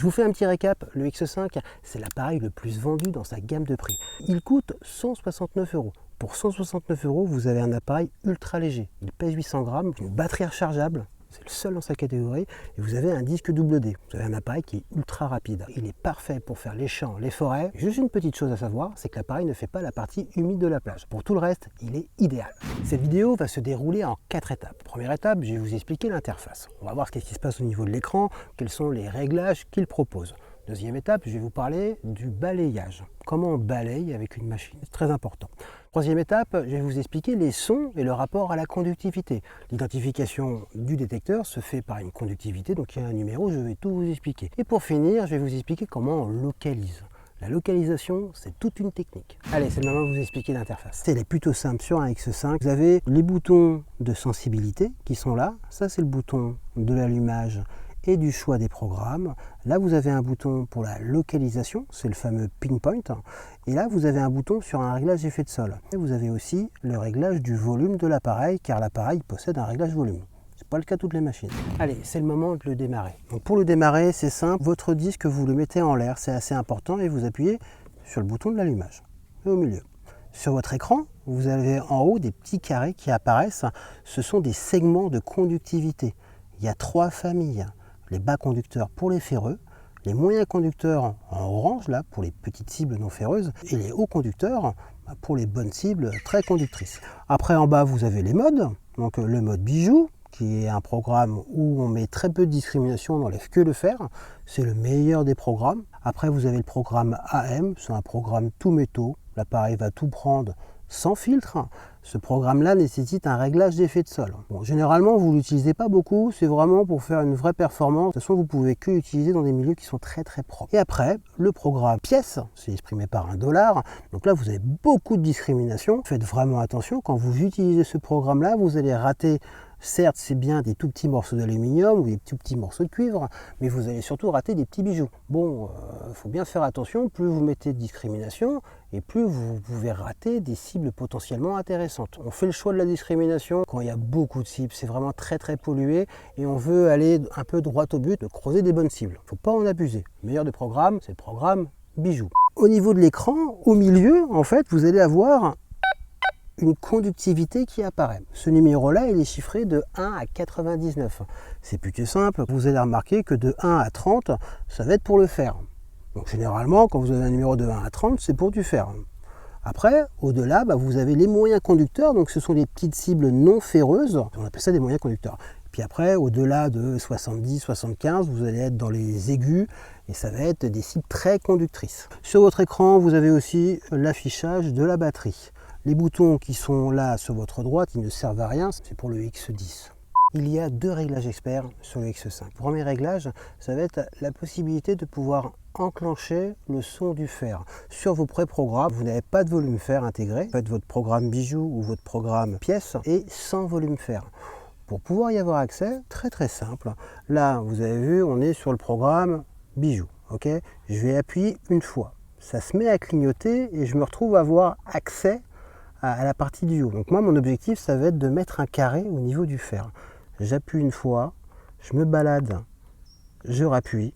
Je vous fais un petit récap, le X5, c'est l'appareil le plus vendu dans sa gamme de prix. Il coûte 169 €. Pour 169 €, vous avez un appareil ultra léger. Il pèse 800 grammes, une batterie rechargeable, c'est le seul dans sa catégorie, et vous avez un disque double D. Vous avez un appareil qui est ultra rapide. Il est parfait pour faire les champs, les forêts. Juste une petite chose à savoir, c'est que l'appareil ne fait pas la partie humide de la plage. Pour tout le reste, il est idéal. Cette vidéo va se dérouler en 4 étapes. Première étape, je vais vous expliquer l'interface. On va voir ce qui se passe au niveau de l'écran, quels sont les réglages qu'il propose. Deuxième étape, je vais vous parler du balayage. Comment on balaye avec une machine, c'est très important. Troisième étape, je vais vous expliquer les sons et le rapport à la conductivité. L'identification du détecteur se fait par une conductivité, donc il y a un numéro, je vais tout vous expliquer. Et pour finir, je vais vous expliquer comment on localise. La localisation, c'est toute une technique. Allez, c'est le moment de vous expliquer l'interface. Elle est plutôt simple sur un X5. Vous avez les boutons de sensibilité qui sont là. Ça, c'est le bouton de l'allumage et du choix des programmes. Là, vous avez un bouton pour la localisation, c'est le fameux pinpoint. Et là, vous avez un bouton sur un réglage effet de sol. Et vous avez aussi le réglage du volume de l'appareil, car l'appareil possède un réglage volume. C'est pas le cas de toutes les machines. Allez, c'est le moment de le démarrer. Donc pour le démarrer, c'est simple. Votre disque, vous le mettez en l'air, c'est assez important, et vous appuyez sur le bouton de l'allumage, et au milieu. Sur votre écran, vous avez en haut des petits carrés qui apparaissent. Ce sont des segments de conductivité. Il y a 3 familles. Les bas conducteurs pour les ferreux, les moyens conducteurs en orange là pour les petites cibles non ferreuses et les hauts conducteurs pour les bonnes cibles très conductrices. Après en bas vous avez les modes, donc le mode bijou qui est un programme où on met très peu de discrimination, on n'enlève que le fer, c'est le meilleur des programmes. Après vous avez le programme AM, c'est un programme tout métaux, l'appareil va tout prendre sans filtre. Ce programme-là nécessite un réglage d'effet de sol. Bon, généralement, vous ne l'utilisez pas beaucoup, c'est vraiment pour faire une vraie performance. De toute façon, vous ne pouvez que l'utiliser dans des milieux qui sont très très propres. Et après, le programme pièce, c'est exprimé par $1. Donc là, vous avez beaucoup de discrimination. Faites vraiment attention, quand vous utilisez ce programme-là, vous allez rater. Certes, c'est bien des tout petits morceaux d'aluminium ou des tout petits morceaux de cuivre, mais vous allez surtout rater des petits bijoux. Bon, faut bien faire attention, plus vous mettez de discrimination, et plus vous pouvez rater des cibles potentiellement intéressantes. On fait le choix de la discrimination quand il y a beaucoup de cibles, c'est vraiment très très pollué, et on veut aller un peu droit au but, de creuser des bonnes cibles. Il ne faut pas en abuser. Le meilleur des programmes, c'est le programme bijou. Au niveau de l'écran, au milieu, en fait, vous allez avoir une conductivité qui apparaît. Ce numéro-là, il est chiffré de 1 à 99. C'est plutôt simple. Vous allez remarquer que de 1 à 30, ça va être pour le fer. Donc généralement, quand vous avez un numéro de 1 à 30, c'est pour du fer. Après, au-delà, vous avez les moyens conducteurs. Donc ce sont les petites cibles non ferreuses. On appelle ça des moyens conducteurs. Puis après, au-delà de 70, 75, vous allez être dans les aigus et ça va être des cibles très conductrices. Sur votre écran, vous avez aussi l'affichage de la batterie. Les boutons qui sont là sur votre droite, ils ne servent à rien, c'est pour le X10. Il y a 2 réglages experts sur le X5. Le premier réglage, ça va être la possibilité de pouvoir enclencher le son du fer. Sur vos pré-programmes, vous n'avez pas de volume fer intégré. Faites votre programme bijou ou votre programme pièce et sans volume fer. Pour pouvoir y avoir accès, très très simple. Là, vous avez vu, on est sur le programme bijou. Ok, je vais appuyer une fois. Ça se met à clignoter et je me retrouve à avoir accès à la partie du haut. Donc moi, mon objectif, ça va être de mettre un carré au niveau du fer. J'appuie une fois, je me balade, je rappuie,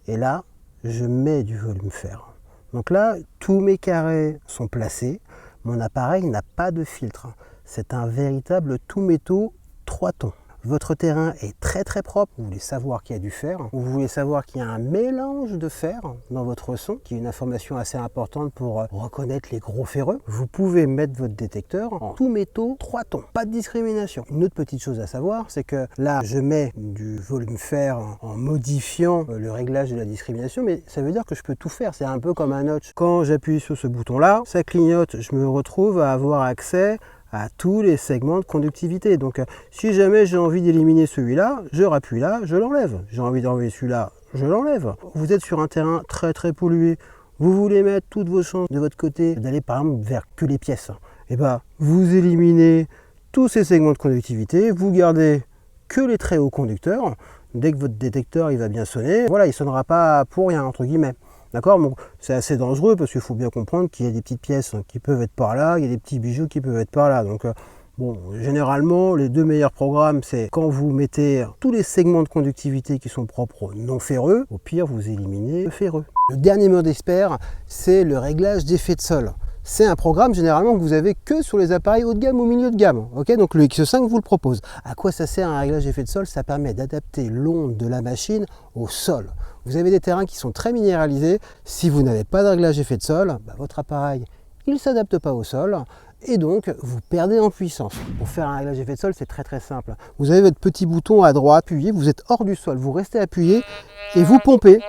et là, je mets du volume fer. Donc là, tous mes carrés sont placés. Mon appareil n'a pas de filtre. C'est un véritable tout métaux 3 tons. Votre terrain est très très propre, vous voulez savoir qu'il y a du fer, vous voulez savoir qu'il y a un mélange de fer dans votre son, qui est une information assez importante pour reconnaître les gros ferreux. Vous pouvez mettre votre détecteur en tout métaux 3 tons, pas de discrimination. Une autre petite chose à savoir, c'est que là je mets du volume fer en modifiant le réglage de la discrimination, mais ça veut dire que je peux tout faire, c'est un peu comme un notch. Quand j'appuie sur ce bouton là, ça clignote, je me retrouve à avoir accès à tous les segments de conductivité. Donc si jamais j'ai envie d'éliminer celui-là, je rappuie là, je l'enlève. J'ai envie d'enlever celui-là, je l'enlève. Vous êtes sur un terrain très très pollué, vous voulez mettre toutes vos chances de votre côté, d'aller par exemple vers que les pièces. Et vous éliminez tous ces segments de conductivité, vous gardez que les très hauts conducteurs. Dès que votre détecteur il va bien sonner, voilà, il ne sonnera pas pour rien, entre guillemets. D'accord, bon, c'est assez dangereux parce qu'il faut bien comprendre qu'il y a des petites pièces qui peuvent être par là, il y a des petits bijoux qui peuvent être par là. Donc Bon, généralement, les deux meilleurs programmes, c'est quand vous mettez tous les segments de conductivité qui sont propres aux non ferreux. Au pire, vous éliminez le ferreux. Le dernier mode expert, c'est le réglage d'effet de sol. C'est un programme généralement que vous avez que sur les appareils haut de gamme ou milieu de gamme. Okay, donc le X5 vous le propose. À quoi ça sert un réglage d'effet de sol? Ça permet d'adapter l'onde de la machine au sol. Vous avez des terrains qui sont très minéralisés. Si vous n'avez pas de réglage d'effet de sol, votre appareil il ne s'adapte pas au sol et donc vous perdez en puissance. Pour faire un réglage d'effet de sol, c'est très simple. Vous avez votre petit bouton à droite, appuyé, vous êtes hors du sol, vous restez appuyé et vous pompez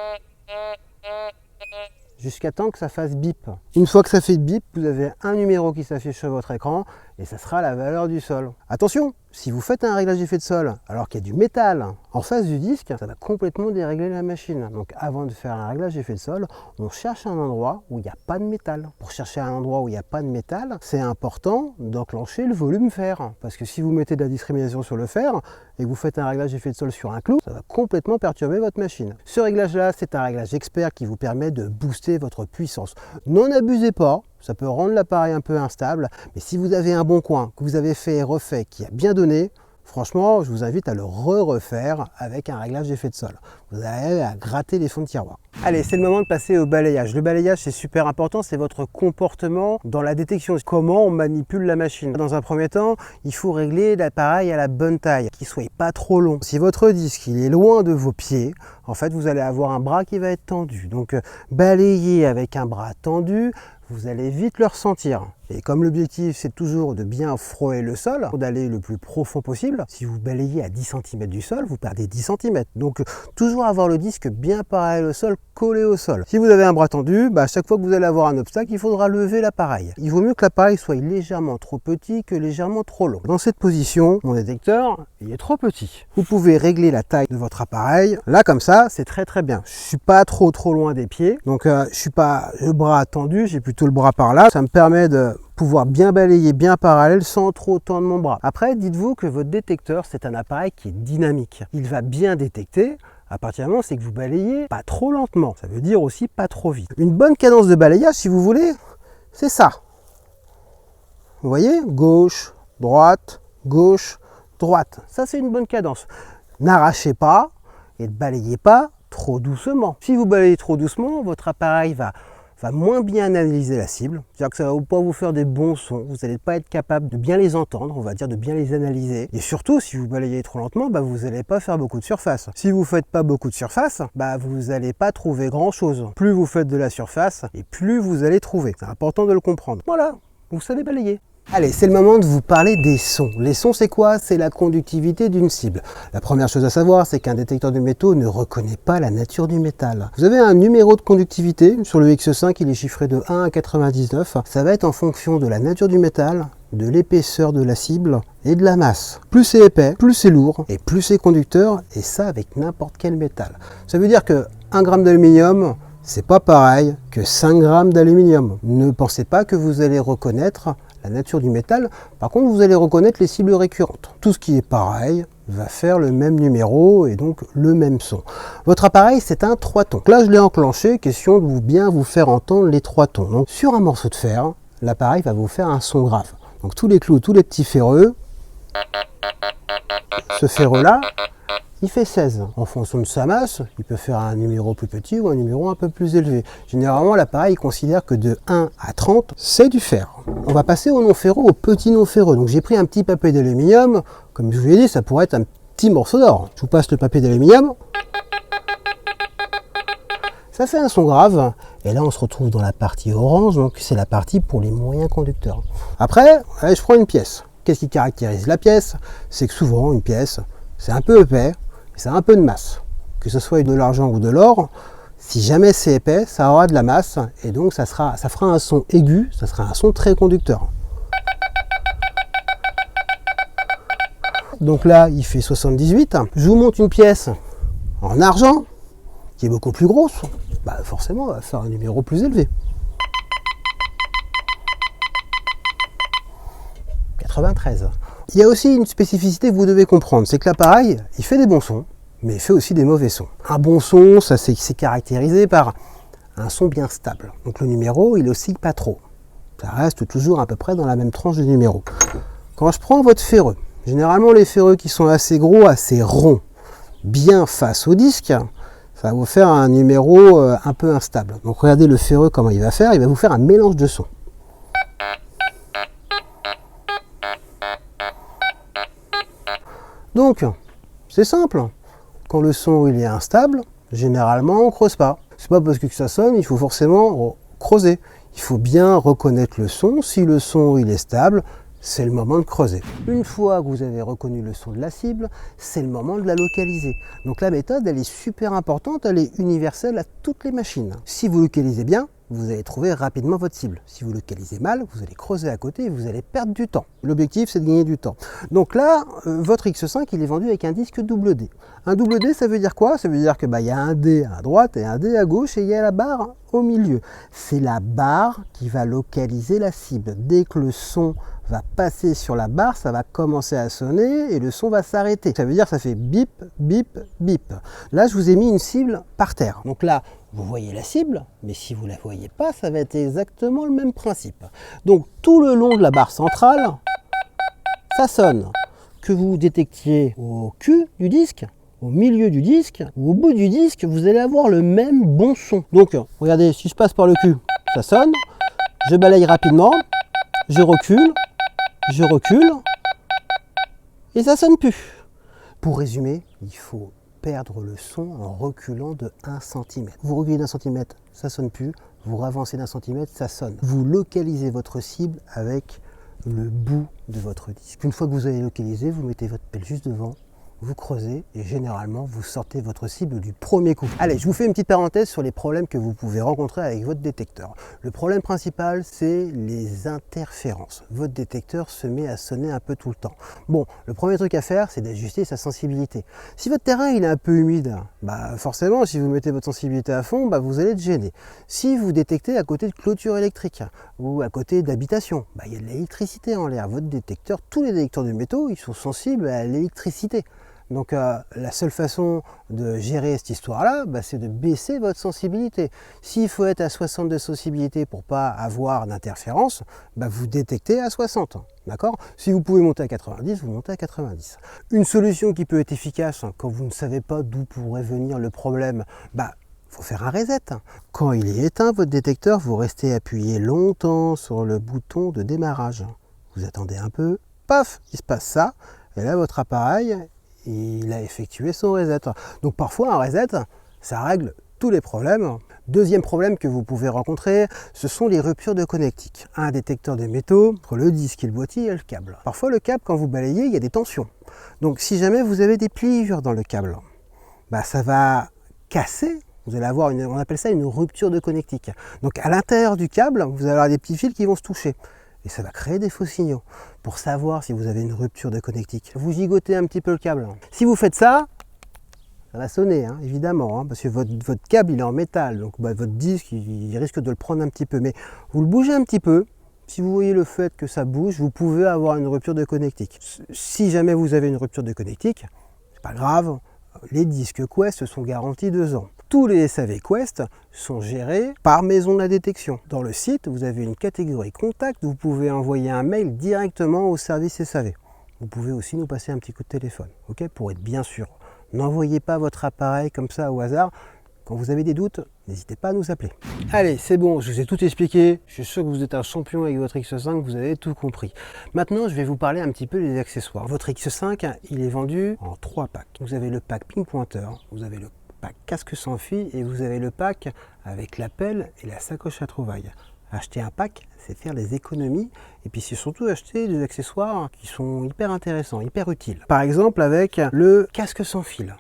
jusqu'à temps que ça fasse bip. Une fois que ça fait bip, vous avez un numéro qui s'affiche sur votre écran et ça sera la valeur du sol. Attention, si vous faites un réglage d'effet de sol alors qu'il y a du métal en face du disque, ça va complètement dérégler la machine. Donc avant de faire un réglage d'effet de sol, on cherche un endroit où il n'y a pas de métal. Pour chercher un endroit où il n'y a pas de métal, c'est important d'enclencher le volume fer. Parce que si vous mettez de la discrimination sur le fer et que vous faites un réglage d'effet de sol sur un clou, ça va complètement perturber votre machine. Ce réglage-là, c'est un réglage expert qui vous permet de booster votre puissance. N'en abusez pas. Ça peut rendre l'appareil un peu instable, mais si vous avez un bon coin, que vous avez fait et refait, qui a bien donné, franchement, je vous invite à le refaire avec un réglage d'effet de sol. Vous avez à gratter les fonds de tiroir. Allez, c'est le moment de passer au balayage. Le balayage, c'est super important, c'est votre comportement dans la détection. Comment on manipule la machine. Dans un premier temps, il faut régler l'appareil à la bonne taille, qu'il ne soit pas trop long. Si votre disque il est loin de vos pieds, en fait, vous allez avoir un bras qui va être tendu. Donc, balayer avec un bras tendu, vous allez vite le ressentir. Et comme l'objectif c'est toujours de bien frôler le sol, d'aller le plus profond possible, si vous balayez à 10 cm du sol, vous perdez 10 cm. Donc toujours avoir le disque bien parallèle au sol, collé au sol. Si vous avez un bras tendu, à chaque fois que vous allez avoir un obstacle, il faudra lever l'appareil. Il vaut mieux que l'appareil soit légèrement trop petit que légèrement trop long. Dans cette position, mon détecteur il est trop petit. Vous pouvez régler la taille de votre appareil. Là comme ça, c'est très bien. Je suis pas trop loin des pieds, donc je suis pas le bras tendu, j'ai plutôt le bras par là. Ça me permet de pouvoir bien balayer bien parallèle sans trop tendre mon bras. Après, dites-vous que votre détecteur, c'est un appareil qui est dynamique. Il va bien détecter à partir du moment c'est que vous balayez pas trop lentement. Ça veut dire aussi pas trop vite. Une bonne cadence de balayage, si vous voulez, c'est ça. Vous voyez, gauche, droite, gauche, droite. Ça, c'est une bonne cadence. N'arrachez pas et ne balayez pas trop doucement. Si vous balayez trop doucement, votre appareil va moins bien analyser la cible, c'est-à-dire que ça ne va pas vous faire des bons sons, vous n'allez pas être capable de bien les entendre, on va dire de bien les analyser. Et surtout, si vous balayez trop lentement, vous n'allez pas faire beaucoup de surface. Si vous ne faites pas beaucoup de surface, vous n'allez pas trouver grand-chose. Plus vous faites de la surface, et plus vous allez trouver. C'est important de le comprendre. Voilà, vous savez balayer. Allez, c'est le moment de vous parler des sons. Les sons, c'est quoi? C'est la conductivité d'une cible. La première chose à savoir, c'est qu'un détecteur de métaux ne reconnaît pas la nature du métal. Vous avez un numéro de conductivité. Sur le X5, il est chiffré de 1 à 99. Ça va être en fonction de la nature du métal, de l'épaisseur de la cible et de la masse. Plus c'est épais, plus c'est lourd et plus c'est conducteur, et ça avec n'importe quel métal. Ça veut dire que 1 gramme d'aluminium, c'est pas pareil que 5 grammes d'aluminium. Ne pensez pas que vous allez reconnaître la nature du métal. Par contre, vous allez reconnaître les cibles récurrentes. Tout ce qui est pareil va faire le même numéro et donc le même son. Votre appareil, c'est un 3 tons. Là, je l'ai enclenché, question de bien vous faire entendre les 3 tons. Donc, sur un morceau de fer, l'appareil va vous faire un son grave. Donc, tous les clous, tous les petits ferreux, ce ferreux-là, il fait 16. En fonction de sa masse, il peut faire un numéro plus petit ou un numéro un peu plus élevé. Généralement, l'appareil considère que de 1 à 30, c'est du fer. On va passer au non ferreux, au petit non ferreux. Donc j'ai pris un petit papier d'aluminium. Comme je vous l'ai dit, ça pourrait être un petit morceau d'or. Je vous passe le papier d'aluminium. Ça fait un son grave. Et là, on se retrouve dans la partie orange. Donc c'est la partie pour les moyens conducteurs. Après, allez, je prends une pièce. Qu'est-ce qui caractérise la pièce? C'est que souvent, une pièce, c'est un peu épais. C'est un peu de masse, que ce soit de l'argent ou de l'or. Si jamais c'est épais, ça aura de la masse et donc ça fera un son aigu, ça sera un son très conducteur. Donc là, il fait 78. Je vous montre une pièce en argent qui est beaucoup plus grosse. Forcément, on va faire un numéro plus élevé. 93. Il y a aussi une spécificité que vous devez comprendre, c'est que l'appareil, il fait des bons sons, mais il fait aussi des mauvais sons. Un bon son, ça c'est caractérisé par un son bien stable. Donc le numéro, il oscille pas trop. Ça reste toujours à peu près dans la même tranche de numéro. Quand je prends votre ferreux, généralement les ferreux qui sont assez gros, assez ronds, bien face au disque, ça va vous faire un numéro un peu instable. Donc regardez le ferreux comment il va faire, il va vous faire un mélange de sons. Donc, c'est simple. Quand le son il est instable, généralement on ne creuse pas. C'est pas parce que ça sonne, il faut forcément creuser. Il faut bien reconnaître le son. Si le son il est stable, c'est le moment de creuser. Une fois que vous avez reconnu le son de la cible, c'est le moment de la localiser. Donc la méthode, elle est super importante, elle est universelle à toutes les machines. Si vous localisez bien, vous allez trouver rapidement votre cible. Si vous localisez mal, vous allez creuser à côté et vous allez perdre du temps. L'objectif, c'est de gagner du temps. Donc là, votre X5, il est vendu avec un disque double D. Un double D, ça veut dire quoi? Ça veut dire que y a un D à droite et un D à gauche et il y a la barre au milieu. C'est la barre qui va localiser la cible. Dès que le son va passer sur la barre, ça va commencer à sonner et le son va s'arrêter. Ça veut dire que ça fait bip, bip, bip. Là, je vous ai mis une cible par terre. Donc là, vous voyez la cible, mais si vous ne la voyez pas, ça va être exactement le même principe. Donc tout le long de la barre centrale, ça sonne. Que vous détectiez au cul du disque, au milieu du disque ou au bout du disque, vous allez avoir le même bon son. Donc regardez, si je passe par le cul, ça sonne. Je balaye rapidement, je recule, et ça sonne plus. Pour résumer, il faut perdre le son en reculant de 1 cm. Vous reculez d'1 cm, ça sonne plus. Vous avancez d'1 cm, ça sonne. Vous localisez votre cible avec le bout de votre disque. Une fois que vous avez localisé, vous mettez votre pelle juste devant, vous creusez et généralement vous sortez votre cible du premier coup. Allez, je vous fais une petite parenthèse sur les problèmes que vous pouvez rencontrer avec votre détecteur. Le problème principal, c'est les interférences. Votre détecteur se met à sonner un peu tout le temps. Bon, le premier truc à faire, c'est d'ajuster sa sensibilité. Si votre terrain il est un peu humide, forcément, si vous mettez votre sensibilité à fond, vous allez être gêné. Si vous détectez à côté de clôtures électriques ou à côté d'habitations, il y a de l'électricité en l'air. Votre détecteur, tous les détecteurs de métaux, ils sont sensibles à l'électricité. Donc la seule façon de gérer cette histoire-là, c'est de baisser votre sensibilité. S'il faut être à 60 de sensibilité pour ne pas avoir d'interférence, vous détectez à 60. D'accord? Si vous pouvez monter à 90, vous montez à 90. Une solution qui peut être efficace quand vous ne savez pas d'où pourrait venir le problème, faut faire un reset. Quand il est éteint, votre détecteur, vous restez appuyé longtemps sur le bouton de démarrage. Vous attendez un peu, paf, il se passe ça, et là votre appareil, il a effectué son reset. Donc parfois un reset, ça règle tous les problèmes. Deuxième problème que vous pouvez rencontrer, ce sont les ruptures de connectique. Un détecteur de métaux, entre le disque et le boîtier, et le câble. Parfois le câble, quand vous balayez, il y a des tensions. Donc si jamais vous avez des pliures dans le câble, ça va casser. Vous allez avoir on appelle ça une rupture de connectique. Donc à l'intérieur du câble, vous allez avoir des petits fils qui vont se toucher. Et ça va créer des faux signaux. Pour savoir si vous avez une rupture de connectique, vous gigotez un petit peu le câble. Si vous faites ça, ça va sonner, évidemment, parce que votre câble il est en métal, donc votre disque il risque de le prendre un petit peu. Mais vous le bougez un petit peu. Si vous voyez le fait que ça bouge, vous pouvez avoir une rupture de connectique. Si jamais vous avez une rupture de connectique, c'est pas grave, les disques Quest sont garantis 2 ans. Tous les SAV Quest sont gérés par maison de la détection. Dans le site, vous avez une catégorie contact, vous pouvez envoyer un mail directement au service SAV. Vous pouvez aussi nous passer un petit coup de téléphone, pour être bien sûr. N'envoyez pas votre appareil comme ça au hasard. Quand vous avez des doutes, n'hésitez pas à nous appeler. Allez, c'est bon, je vous ai tout expliqué. Je suis sûr que vous êtes un champion avec votre X5, vous avez tout compris. Maintenant, je vais vous parler un petit peu des accessoires. Votre X5, il est vendu en 3 packs. Vous avez le pack ping pointeur, vous avez le pack casque sans fil et vous avez le pack avec la pelle et la sacoche à trouvailles. Acheter un pack, c'est faire des économies et puis c'est surtout acheter des accessoires qui sont hyper intéressants, hyper utiles. Par exemple avec le casque sans fil.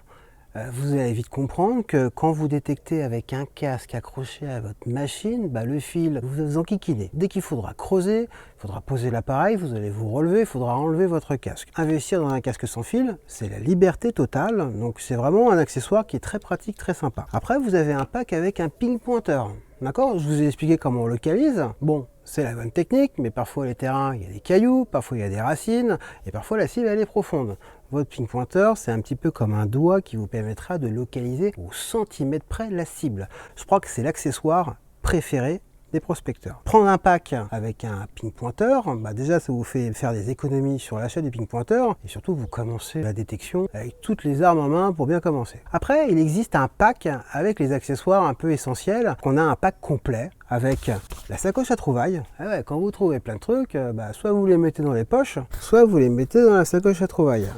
Vous allez vite comprendre que quand vous détectez avec un casque accroché à votre machine, le fil, vous enquiquinez. Dès qu'il faudra creuser, il faudra poser l'appareil, vous allez vous relever, il faudra enlever votre casque. Investir dans un casque sans fil, c'est la liberté totale, donc c'est vraiment un accessoire qui est très pratique, très sympa. Après, vous avez un pack avec un ping pointeur. D'accord? Je vous ai expliqué comment on localise. Bon, c'est la bonne technique, mais parfois les terrains, il y a des cailloux, parfois il y a des racines, et parfois la cible, elle est profonde. Votre ping pointeur, c'est un petit peu comme un doigt qui vous permettra de localiser au centimètre près la cible. Je crois que c'est l'accessoire préféré des prospecteurs. Prendre un pack avec un ping pointeur, déjà ça vous fait faire des économies sur l'achat du ping pointeur et surtout vous commencez la détection avec toutes les armes en main pour bien commencer. Après, il existe un pack avec les accessoires un peu essentiels, qu'on a un pack complet avec la sacoche à trouvailles. Ah ouais, quand vous trouvez plein de trucs, soit vous les mettez dans les poches, soit vous les mettez dans la sacoche à trouvailles.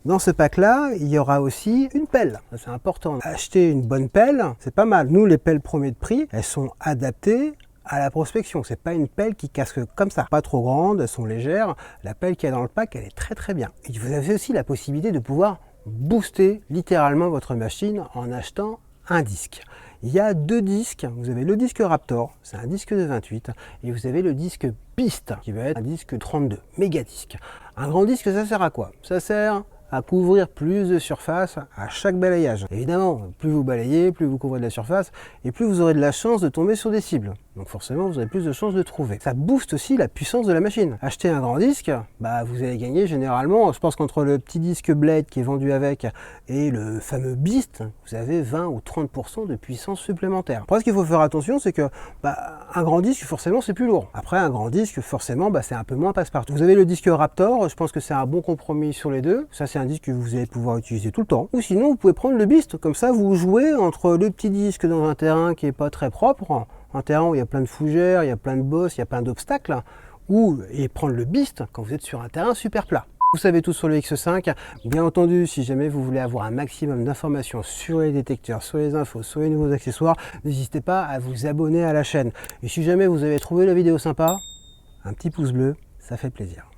Dans ce pack-là, il y aura aussi une pelle. C'est important. Acheter une bonne pelle, c'est pas mal. Nous, les pelles premier de prix, elles sont adaptées à la prospection. C'est pas une pelle qui casque comme ça. Pas trop grande, elles sont légères. La pelle qu'il y a dans le pack, elle est très très bien. Et vous avez aussi la possibilité de pouvoir booster littéralement votre machine en achetant un disque. Il y a 2 disques, vous avez le disque Raptor, c'est un disque de 28, et vous avez le disque Beast, qui va être un disque 32, méga disque. Un grand disque, ça sert à quoi? Ça sert à couvrir plus de surface à chaque balayage. Évidemment, plus vous balayez, plus vous couvrez de la surface, et plus vous aurez de la chance de tomber sur des cibles. Donc forcément, vous aurez plus de chances de trouver. Ça booste aussi la puissance de la machine. Acheter un grand disque, vous allez gagner généralement, je pense qu'entre le petit disque Blade qui est vendu avec et le fameux Beast, vous avez 20 ou 30% de puissance supplémentaire. Après, ce qu'il faut faire attention, c'est que un grand disque, forcément, c'est plus lourd. Après, un grand disque, forcément, c'est un peu moins passe-partout. Vous avez le disque Raptor, je pense que c'est un bon compromis sur les deux. Ça, c'est un disque que vous allez pouvoir utiliser tout le temps. Ou sinon, vous pouvez prendre le Beast. Comme ça, vous jouez entre le petit disque dans un terrain qui n'est pas très propre, un terrain où il y a plein de fougères, il y a plein de bosses, il y a plein d'obstacles, et prendre le Beast quand vous êtes sur un terrain super plat. Vous savez tout sur le X5. Bien entendu, si jamais vous voulez avoir un maximum d'informations sur les détecteurs, sur les infos, sur les nouveaux accessoires, n'hésitez pas à vous abonner à la chaîne. Et si jamais vous avez trouvé la vidéo sympa, un petit pouce bleu, ça fait plaisir.